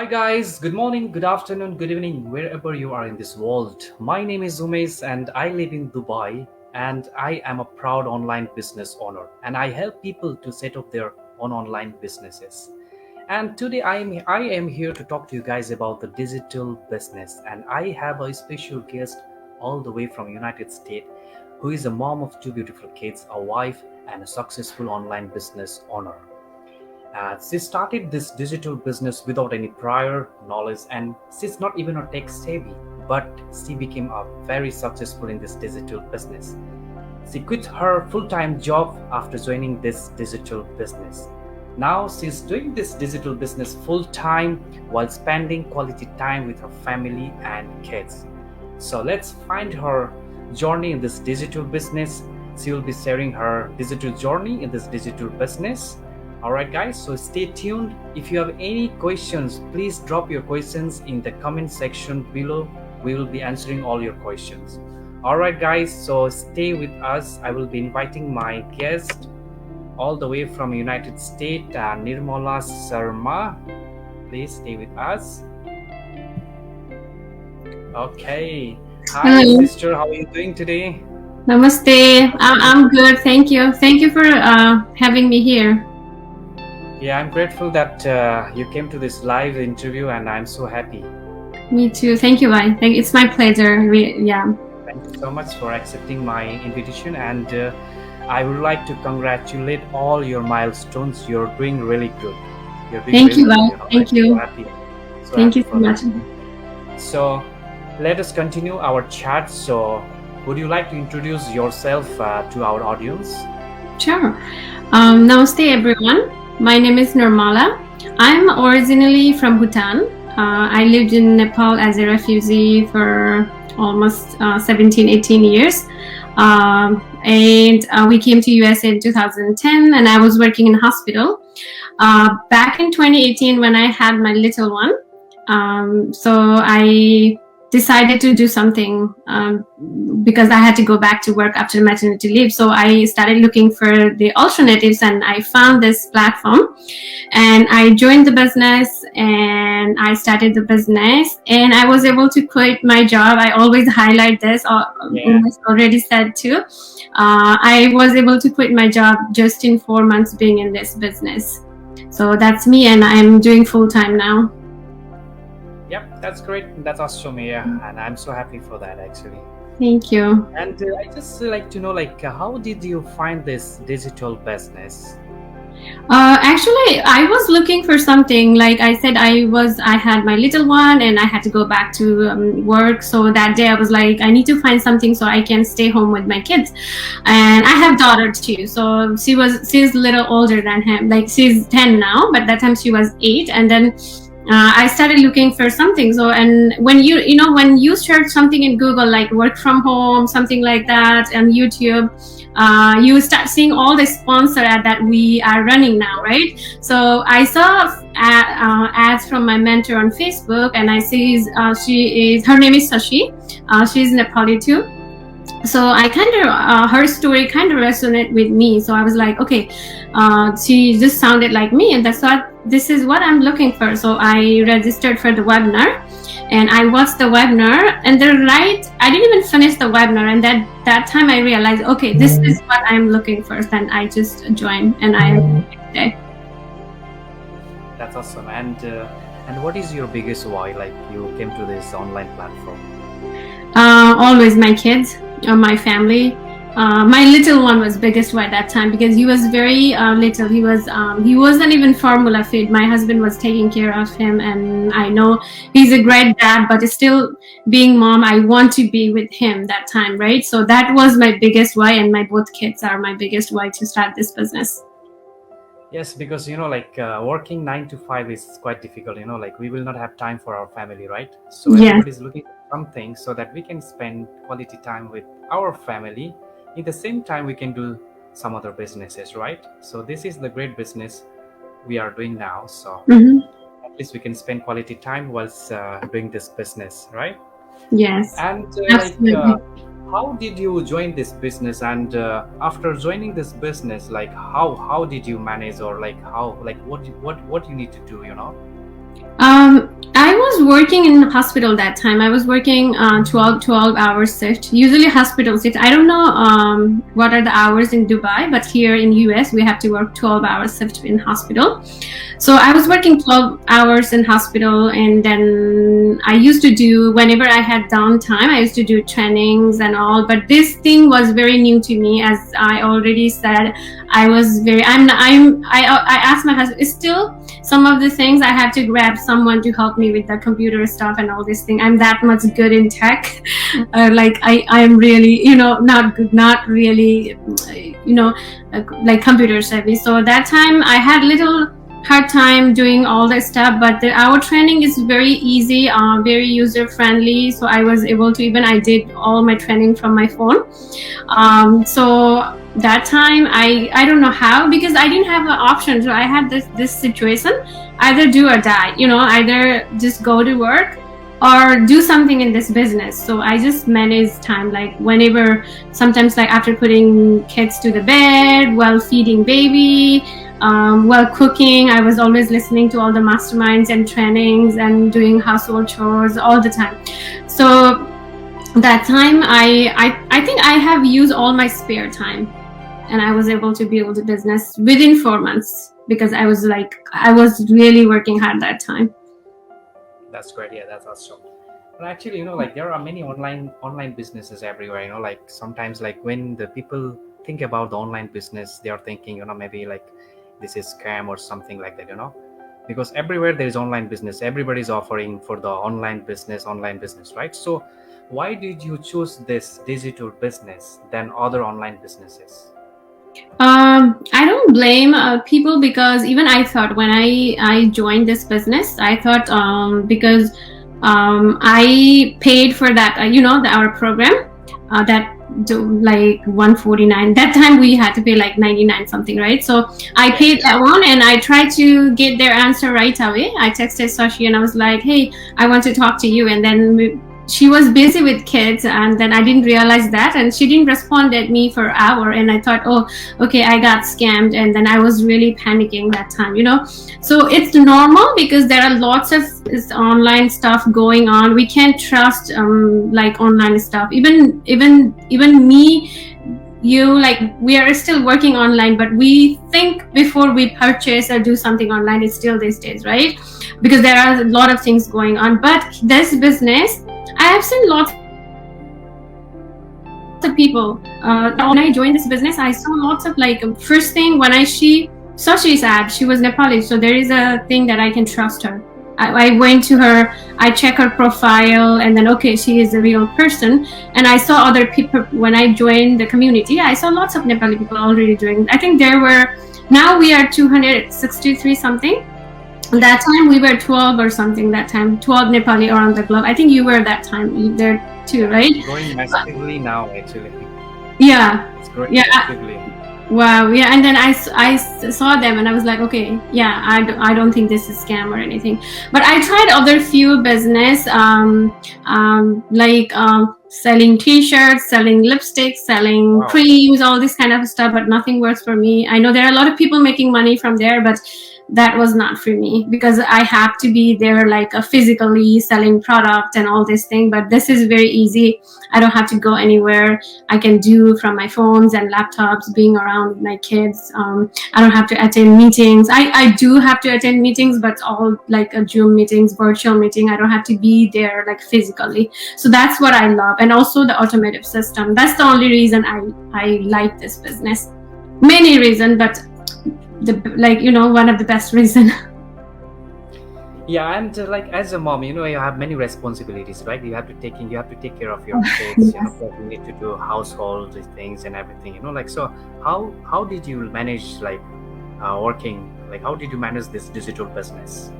guys, good morning, good afternoon, good evening, wherever you are in this world. My name is Umesh and I live in Dubai, and I am a proud online business owner, and I help people to set up their own online businesses. And today I am here to talk to you guys about the digital business, and I have a special guest all the way from United States who is a mom of two beautiful kids, a wife, and a successful online business owner. She started this digital business without any prior knowledge, and she's not even a tech savvy, but she became a very successful in this digital business. She quit her full-time job after joining this digital business. Now she's doing this digital business full-time while spending quality time with her family and kids. So let's find her journey in this digital business. She will be sharing her digital journey in this digital business. All right, guys, so stay tuned. If you have any questions, please drop your questions in the comment section below. We will be answering all your questions. All right, guys, so stay with us. I will be inviting my guest all the way from United States, Nirmala Sharma. Please stay with us. Okay. Hi, Hello. sister. How are you doing today? Namaste. I'm good. Thank you. Thank you for having me here. Yeah, I'm grateful that you came to this live interview, and I'm so happy. Me too. Thank you, Bye. It's my pleasure. Yeah. Thank you so much for accepting my invitation, and I would like to congratulate all your milestones. You're doing really good. You're doing Thank really you, good. Bye. Thank I'm so you. happy. So Thank happy you so for much. that. So let us continue our chat. So would you like to introduce yourself to our audience? Sure. Namaste, everyone. My name is Nirmala. I'm originally from Bhutan. I lived in Nepal as a refugee for almost 17, 18 years. And we came to US in 2010, and I was working in a hospital. Back in 2018, when I had my little one, so I decided to do something because I had to go back to work after maternity leave. So I started looking for the alternatives, and I found this platform, and I joined the business, and I started the business, and I was able to quit my job. I always highlight this, already said too. I was able to quit my job just in 4 months being in this business. So that's me, and I'm doing full time now. Yep, that's great. That's awesome. Yeah, and I'm so happy for that actually. Thank you. And I just like to know, how did you find this digital business? Actually, I was looking for something. Like I said, I had my little one, and I had to go back to work. So that day I was like, I need to find something so I can stay home with my kids. And I have daughter too. So she's a little older than him. Like she's 10 now, but that time she was 8. And then I started looking for something. So, and when when you search something in Google, like work from home, something like that, and YouTube, you start seeing all the sponsor ad that we are running now, right? So I saw ads from my mentor on Facebook, and I see her name is Sashi. She's Nepali too. So I kind of her story kind of resonated with me. So I was like, okay, she just sounded like me, and that's what this is what I'm looking for. So I registered for the webinar, and I watched the webinar, and I didn't even finish the webinar, and that time I realized, okay, this is what I'm looking for. Then I just joined, and I am today. That's awesome. And what is your biggest why? Like you came to this online platform? Always my kids, my family. My little one was biggest why that time, because he was very little. He wasn't even formula fed. My husband was taking care of him, and I know he's a great dad, but still being mom, I want to be with him that time, right? So that was my biggest why, and my both kids are my biggest why to start this business. Yes, because working 9 to 5 is quite difficult. We will not have time for our family, right? So everybody's looking for something so that we can spend quality time with our family. In the same time, we can do some other businesses, right? So this is the great business we are doing now. So at least we can spend quality time whilst doing this business, right? Yes. And how did you join this business? And after joining this business, how did you manage, or what you need to do? I was working in the hospital that time. I was working 12-hour shift, usually hospital shift. I don't know what are the hours in Dubai, but here in US, we have to work 12-hour shift in hospital. So I was working 12 hours in hospital, and then I used to do, whenever I had downtime, I used to do trainings and all. But this thing was very new to me. As I already said, I asked my husband, still some of the things I have to grab someone to help me with the computer stuff and all this thing. I'm that much good in tech. Like I am really, not good, not really, like computer savvy. So that time I had little hard time doing all that stuff, but our training is very easy, very user friendly. So I was able to, I did all my training from my phone. So that time I don't know how, because I didn't have an option. So I had this situation, either do or die, either just go to work or do something in this business. So I just managed time, like whenever, sometimes like after putting kids to the bed, while feeding baby, while cooking, I was always listening to all the masterminds and trainings and doing household chores all the time. So that time I think I have used all my spare time, and I was able to build a business within 4 months, because I was really working hard that time. That's great. Yeah, that's awesome. But actually, like there are many online businesses everywhere. Like sometimes, like when the people think about the online business, they are thinking, maybe like this is scam or something like that. Because everywhere there is online business, everybody's offering for the online business, right? So why did you choose this digital business than other online businesses? I don't blame people, because even I thought when I joined this business, I thought because I paid for that, our program, that like 149. That time we had to pay like 99 something, right? So I paid that one, and I tried to get their answer right away. I texted Sashi and I was like, hey, I want to talk to you. And then she was busy with kids, and then I didn't realize that, and she didn't respond at me for an hour, and I thought, oh, okay, I got scammed. And then I was really panicking that time, So it's normal, because there are lots of online stuff going on. We can't trust like online stuff. Even me, you, like, we are still working online, but we think before we purchase or do something online. It's still these days, right? Because there are a lot of things going on. But this business, I have seen lots of people. When I joined this business, I saw lots of, like, first thing when I saw she's ad, she was Nepali, so there is a thing that I can trust her. I went to her, I check her profile, and then, okay, she is a real person. And I saw other people, when I joined the community, I saw lots of Nepali people already doing. I think now we are 263 something. That time we were 12 or something, 12 Nepali around the globe. I think you were that time there too, right? It's growing massively now, actually. Yeah. It's growing massively. Wow. Yeah. And then I saw them, and I was like, okay, yeah, I don't think this is scam or anything. But I tried other few business, like selling t-shirts, selling lipsticks, selling creams, all this kind of stuff, but nothing works for me. I know there are a lot of people making money from there, but that was not for me, because I have to be there, like physically selling product and all this thing. But this is very easy. I don't have to go anywhere. I can do from my phones and laptops, being around with my kids. I don't have to attend meetings. I do have to attend meetings, but all like a Zoom meetings, virtual meeting. I don't have to be there like physically. So that's what I love. And also the automotive system. That's the only reason I like this business. Many reasons, but one of the best reason. Yeah, and like as a mom, you have many responsibilities, right? You have to take care of your kids. Yes. You need to do household things and everything. Like, so how did you manage working? Like, how did you manage this digital business?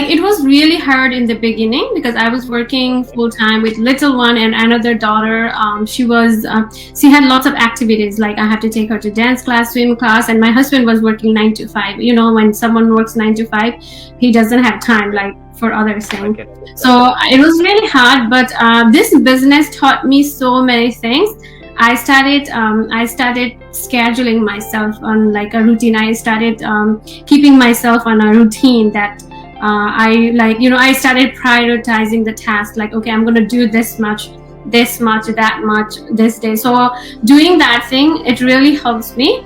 It was really hard in the beginning, because I was working full time with little one and another daughter. She had lots of activities. Like, I had to take her to dance class, swim class, and my husband was working 9 to 5. When someone works 9 to 5, he doesn't have time for other things. So it was really hard, but this business taught me so many things. I started scheduling myself on like a routine. I started keeping myself on a routine that I started prioritizing the task. Like, okay, I'm going to do this much, that much, this day. So doing that thing, it really helps me.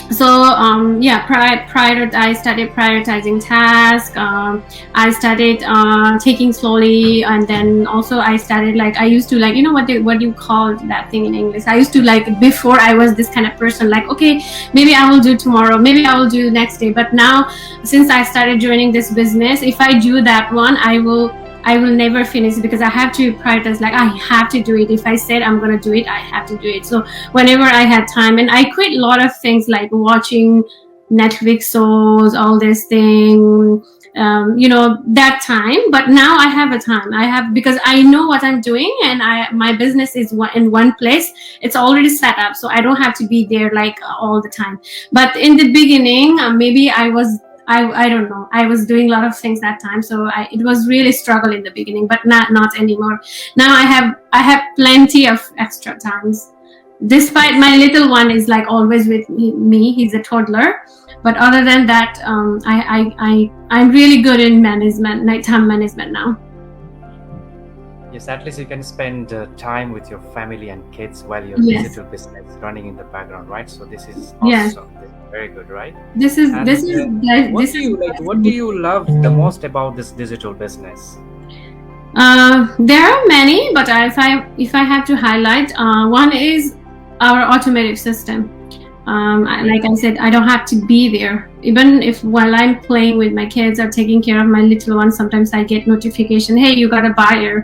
I started prioritizing tasks. I started taking slowly, and then also I started I used to what do you call that thing in English? I used to before I was this kind of person, okay, maybe I will do tomorrow, maybe I will do next day. But now, since I started joining this business, if I do that one, I will never finish, because I have to prioritize. I have to do it. If I said I'm going to do it, I have to do it. So whenever I had time, and I quit a lot of things like watching Netflix shows, all this thing, that time. But now I have a time. Because I know what I'm doing, and my business is in one place. It's already set up, so I don't have to be there all the time. But in the beginning, maybe I don't know. I was doing a lot of things that time, so it was really struggle in the beginning, but not anymore. Now I have plenty of extra times. Despite my little one is always with me. He's a toddler, but other than that, I'm really good in nighttime management now. Yes, at least you can spend time with your family and kids while your Yes. digital business running in the background, right? So this is Yes. awesome. This is very good, right? What What do you love the most about this digital business? There are many, but if I have to highlight, one is our automated system. Like I said, I don't have to be there. Even if while I'm playing with my kids or taking care of my little one, sometimes I get notification, hey, you got a buyer.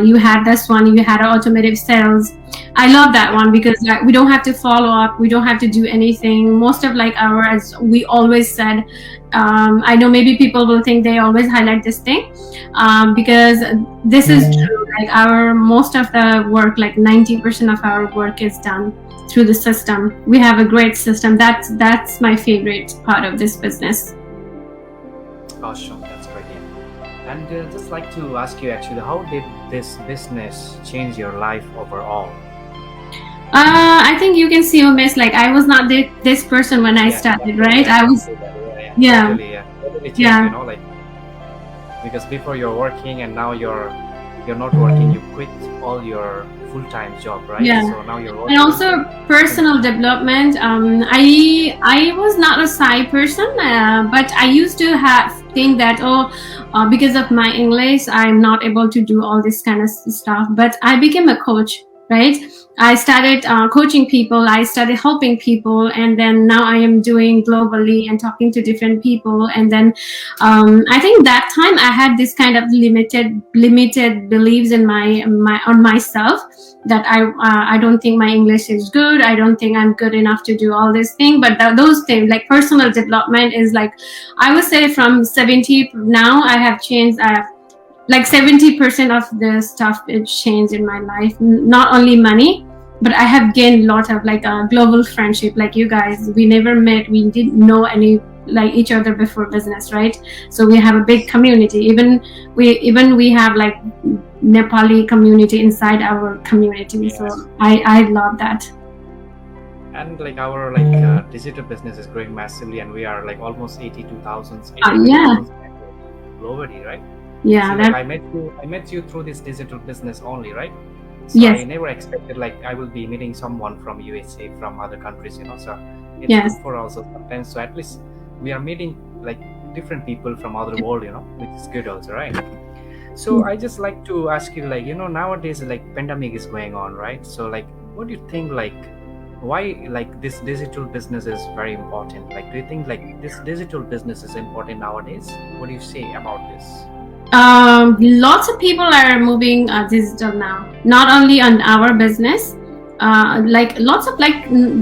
You had this one, you had automated sales. I love that one, because we don't have to follow up, we don't have to do anything. Most of as we always said, I know maybe people will think they always highlight this thing, because this is true. Most of the work, 90% of our work is done through the system. We have a great system. That's my favorite part of this business. Awesome, that's great. And just like to ask you, actually, how did this business change your life overall? I think you can see, Umesh, I was not this person when I started, right? I was, Totally changed, because before you're working and now you're not working, you quit all your full-time job, right? Yeah. So now you're working. And also personal development. I was not a shy person, but I used to think that because of my English, I'm not able to do all this kind of stuff. But I became a coach, right? I started coaching people, I started helping people, and then now I am doing globally and talking to different people. And then I think that time I had this kind of limited beliefs in on myself, that I don't think my English is good, I don't think I'm good enough to do all this thing. But those things personal development is I would say from 70 now I have changed. I have 70% of the stuff it changed in my life. Not only money, but I have gained a lot of global friendship. You guys, we never met, we didn't know any each other before business, right? So we have a big community. Even we have Nepali community inside our community. Yes. So I love that. And our digital business is growing massively, and we are almost 82,000 globally, right? Yeah, so, I met you through this digital business only, right? So yes. I never expected I will be meeting someone from USA, from other countries, so it's Yes. good for also sometimes. So at least we are meeting different people from other world, which is good also, right? So I just like to ask you, nowadays pandemic is going on, right? So what do you think, why this digital business is very important? Do you think this digital business is important nowadays? What do you say about this? Lots of people are moving digital now, not only on our business. Lots of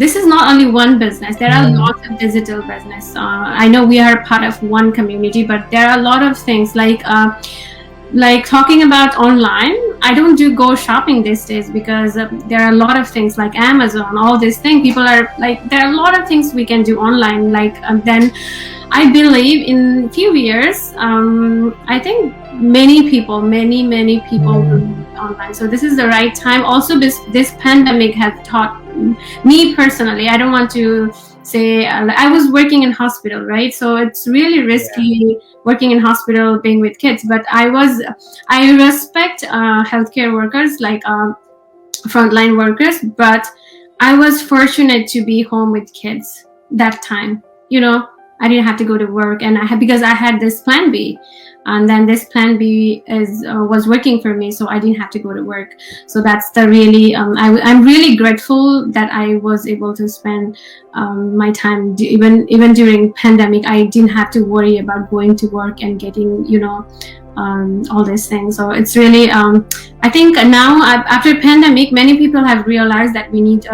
this is not only one business, there are lots of digital business. I know we are part of one community, but there are a lot of things talking about online. I don't do go shopping these days because there are a lot of things like Amazon, all these things. People are like, there are a lot of things we can do online. Like then I believe in few years, I think many people will be online. So this is the right time. Also, this pandemic has taught me personally. I don't want to say I was working in hospital, right? So it's really risky working in hospital, being with kids. But I respect healthcare workers, like frontline workers. But I was fortunate to be home with kids that time. I didn't have to go to work, and because I had this plan B, and then this plan B was working for me, so I didn't have to go to work. So that's the really I'm really grateful that I was able to spend my time even during pandemic. I didn't have to worry about going to work and getting all these things. So it's really I think now after pandemic, many people have realized that we need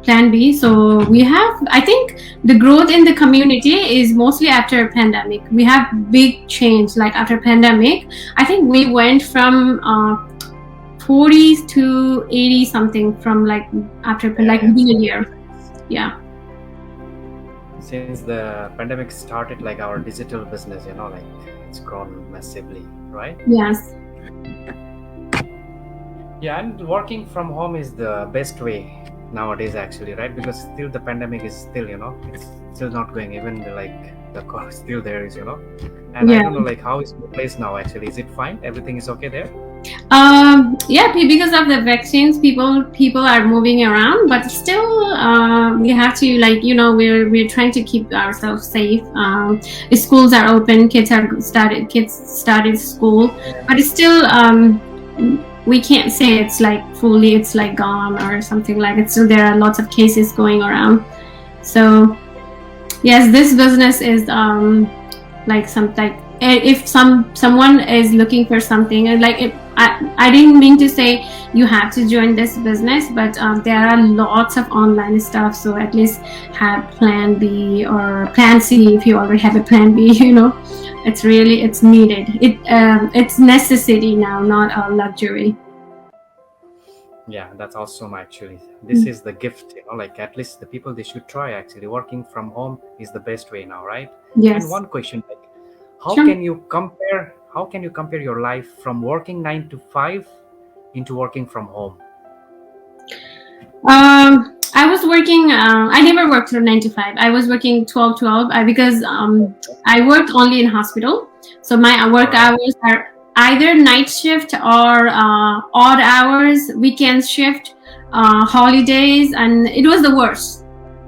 plan B. So we have, I think the growth in the community is mostly after pandemic. We have big change, like after pandemic. I think we went from 40s to 80 something from like after like within a year. Yeah. Since the pandemic started, like our digital business, like it's grown massively, right? Yes. Yeah, and working from home is the best way nowadays, actually, right? Because still the pandemic is still, it's still not going, even like the cost still there is, and I don't know, like, how is the place now? Actually, is it fine? Everything is okay there? Yeah, because of the vaccines, people are moving around, but still we have to, like, we're trying to keep ourselves safe. Schools are open, kids started school, but it's still we can't say it's like fully, it's like gone or something like it. Still, there are lots of cases going around. So yes, this business is like something. If someone is looking for something, like I didn't mean to say you have to join this business, but there are lots of online stuff. So at least have plan B or plan C if you already have a plan B. It's needed. It's necessity now, not a luxury. Yeah, that's awesome. Actually, this is the gift. Like, at least the people, they should try. Actually, working from home is the best way now, right? Yes. And one question, like, how Sure. can you compare your life from working 9 to 5 into working from home? I was working, I never worked from 9 to 5. I was working 12-12 because I worked only in hospital. So my work hours are either night shift or odd hours, weekend shift, holidays, and it was the worst,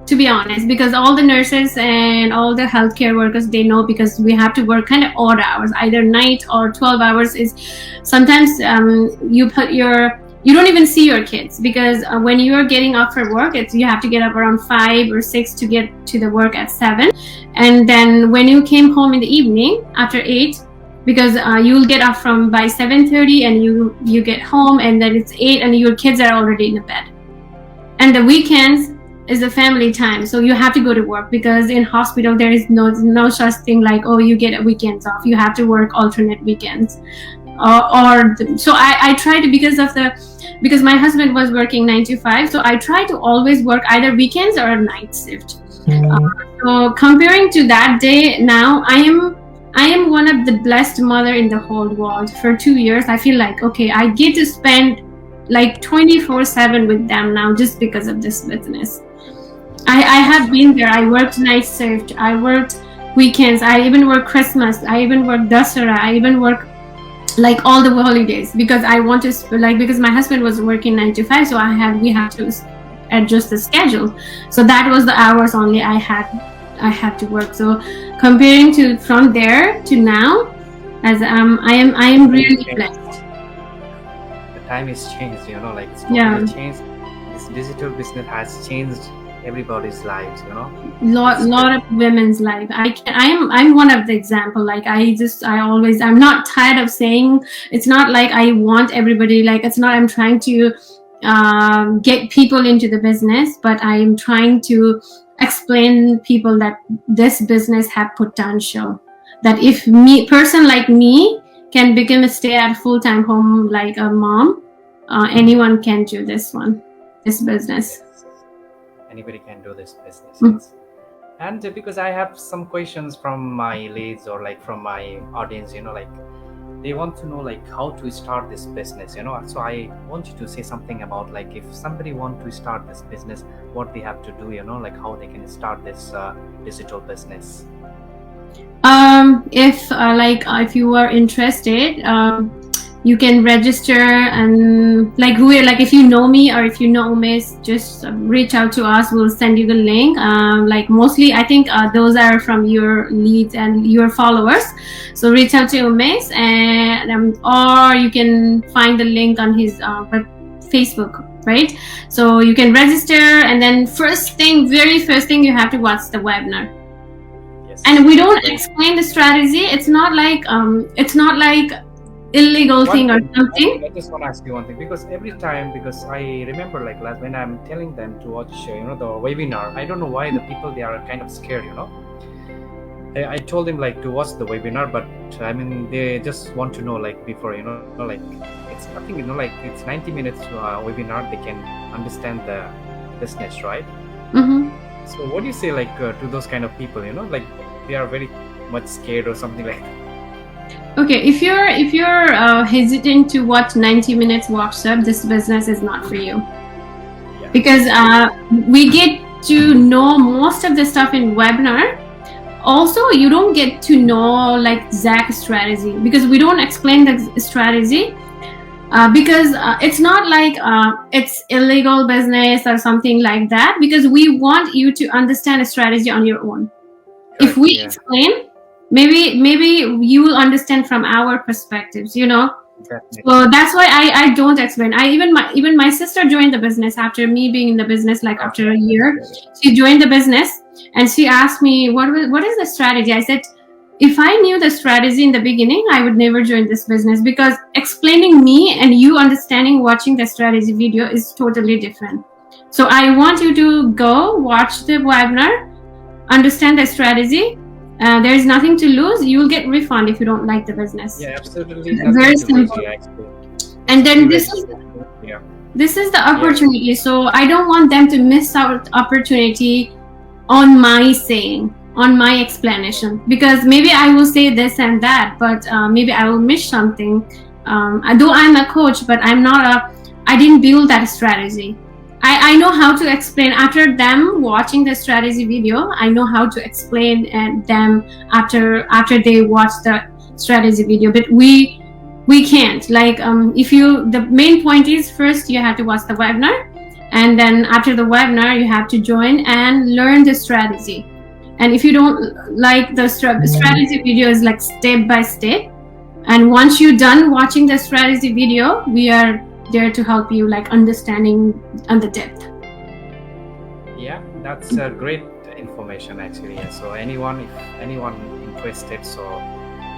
to be honest, because all the nurses and all the healthcare workers, they know, because we have to work kind of odd hours, either night or 12 hours is sometimes you don't even see your kids, because when you are getting up for work, you have to get up around 5 or 6 to get to the work at 7. And then when you came home in the evening after 8, because you'll get up by 7:30 and you get home, and then it's 8 and your kids are already in the bed. And the weekends is the family time, so you have to go to work, because in hospital there is no such thing like, oh, you get weekends off. You have to work alternate weekends. So I try to, because my husband was working 9 to 5, so I try to always work either weekends or a night shift. So comparing to that day, now I am one of the blessed mother in the whole world. For 2 years, I feel like, okay, I get to spend like 24/7 with them now, just because of this business. I have been there. I worked night shift. I worked weekends. I even worked Christmas. I even worked Dasara. I even worked like all the holidays, because I want to, like, because my husband was working 9 to 5, so we have to adjust the schedule. So that was the hours only I had to work. So comparing to from there to now, as I am really blessed. The time is changed, like it's totally changed. This digital business has changed everybody's lives, lot of women's life. I'm one of the example. Like I'm not tired of saying, it's not like I want everybody, like it's not, I'm trying to get people into the business, but I am trying to explain people that this business have potential, that if person like me can become a stay at full-time home like a mom, anyone can do this business. Anybody can do this business. Mm. Yes. And because I have some questions from my leads or like from my audience, like they want to know like how to start this business, so I want you to say something about like if somebody want to start this business, what they have to do, like how they can start this digital business. If you are interested, you can register, and if you know me or if you know Umesh, just reach out to us. We'll send you the link. Mostly I think those are from your leads and your followers, so reach out to Umesh, and or you can find the link on his Facebook, right? So you can register, and then very first thing you have to watch the webinar. Yes. And we don't explain the strategy. It's not like illegal thing or something. I just want to ask you one thing, because every time, because I remember like last when I'm telling them to watch the webinar, I don't know why the people, they are kind of scared. I told them like to watch the webinar, but I mean they just want to know like before, like it's nothing, like it's 90 minutes webinar, they can understand the business, right? Mm-hmm. So what do you say like to those kind of people, like they are very much scared or something like that? Okay, if you're hesitant to watch 90 minutes workshop, this business is not for you. Yeah. Because we get to know most of the stuff in webinar. Also, you don't get to know like exact strategy, because we don't explain the strategy. Because it's not like it's illegal business or something like that, because we want you to understand a strategy on your own. Correct, if we explain, maybe you will understand from our perspectives, Definitely. So that's why I don't explain. Even my sister joined the business after me being in the business, like after a year. She joined the business and she asked me, what is the strategy? I said, if I knew the strategy in the beginning, I would never join this business, because explaining me and you understanding watching the strategy video is totally different. So I want you to go watch the webinar, understand the strategy. There is nothing to lose. You will get refund if you don't like the business. Yeah, absolutely. Very simple. And then this is the opportunity. Yeah. So I don't want them to miss out opportunity on my saying, on my explanation, because maybe I will say this and that, but maybe I will miss something. Though I'm a coach, but I didn't build that strategy. I know how to explain after them watching the strategy video. I know how to explain them after they watch the strategy video, but we can't. The main point is, first you have to watch the webinar, and then after the webinar you have to join and learn the strategy. And if you don't like the strategy video, is like step by step, and once you're done watching the strategy video, we are there to help you like understanding on the depth. Yeah, that's a great information actually. Yeah. So if anyone interested, so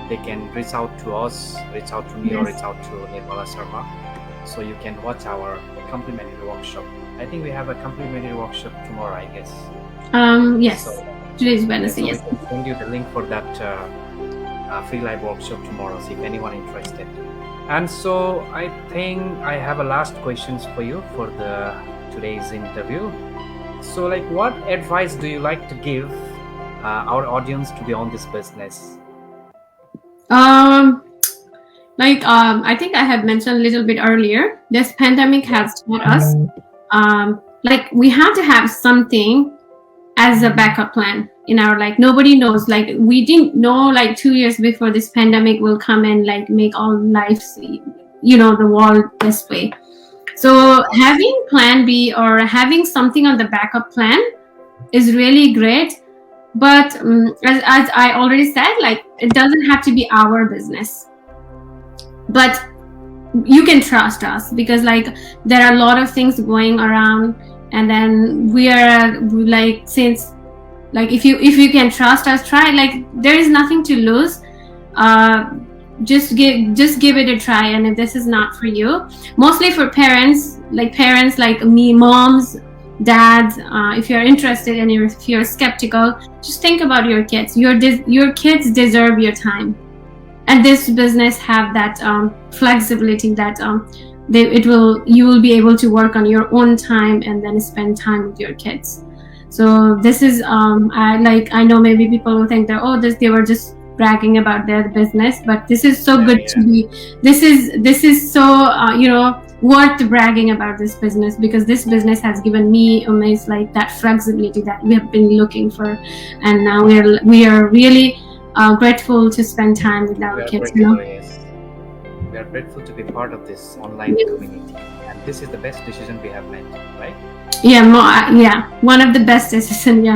they can reach out to us, reach out to me, or reach out to Nirmala Sharma, so you can watch our complimentary workshop. I think we have a complimentary workshop tomorrow, I guess. Yes. So, today's Wednesday. Yes. I can send you the link for that free live workshop tomorrow, so if anyone interested. And so I think I have a last questions for you for today's interview. So like, what advice do you like to give our audience to be on this business? I think I have mentioned a little bit earlier, this pandemic has taught us we have to have something as a backup plan in our life. Nobody knows, we didn't know 2 years before this pandemic will come and make all life, the world this way. So having plan B or having something on the backup plan is really great. But as I already said, it doesn't have to be our business, but you can trust us, because there are a lot of things going around, and then we are since if you can trust us, try. There is nothing to lose. Just give it a try. And if this is not for you, mostly for parents like me, moms, dads, if you're interested and if you're skeptical, just think about your kids. Your kids deserve your time, and this business have that flexibility that you will be able to work on your own time and then spend time with your kids. So this is I know maybe people will think that they were just bragging about their business, but this is so good to be. This is so worth bragging about this business, because this business has given me almost like that flexibility that we have been looking for, and now we are really grateful to spend time with our kids. Yes. We are grateful to be part of this online community, and this is the best decision we have made, right? One of the best decisions.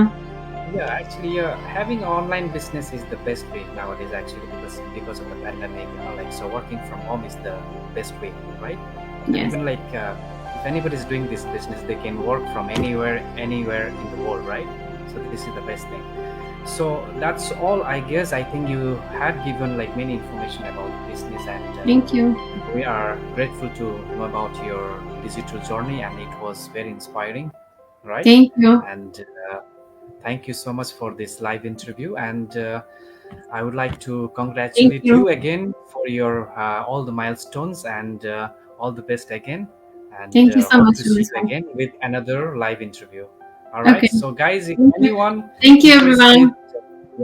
Actually, having an online business is the best way nowadays, actually, because of the pandemic. So working from home is the best way, right? Yes. Even if anybody is doing this business, they can work from anywhere in the world, right? So this is the best thing. So that's all, I guess. I think you had given many information about business, and thank you. We are grateful to know about your digital journey, and it was very inspiring, right? Thank you. And thank you so much for this live interview, and I would like to congratulate you again for your all the milestones, and all the best again. And thank you so much. To see you again with another live interview. All right. Okay. So guys, if anyone, thank you everyone.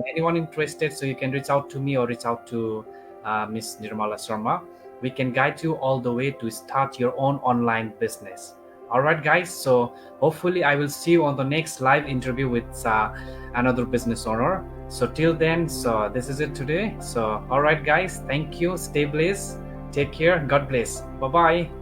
Anyone interested, so you can reach out to me or reach out to Miss Nirmala Sharma. We can guide you all the way to start your own online business. All right, guys. So hopefully I will see you on the next live interview with another business owner. So till then, so this is it today. So all right, guys. Thank you. Stay blessed. Take care. God bless. Bye-bye.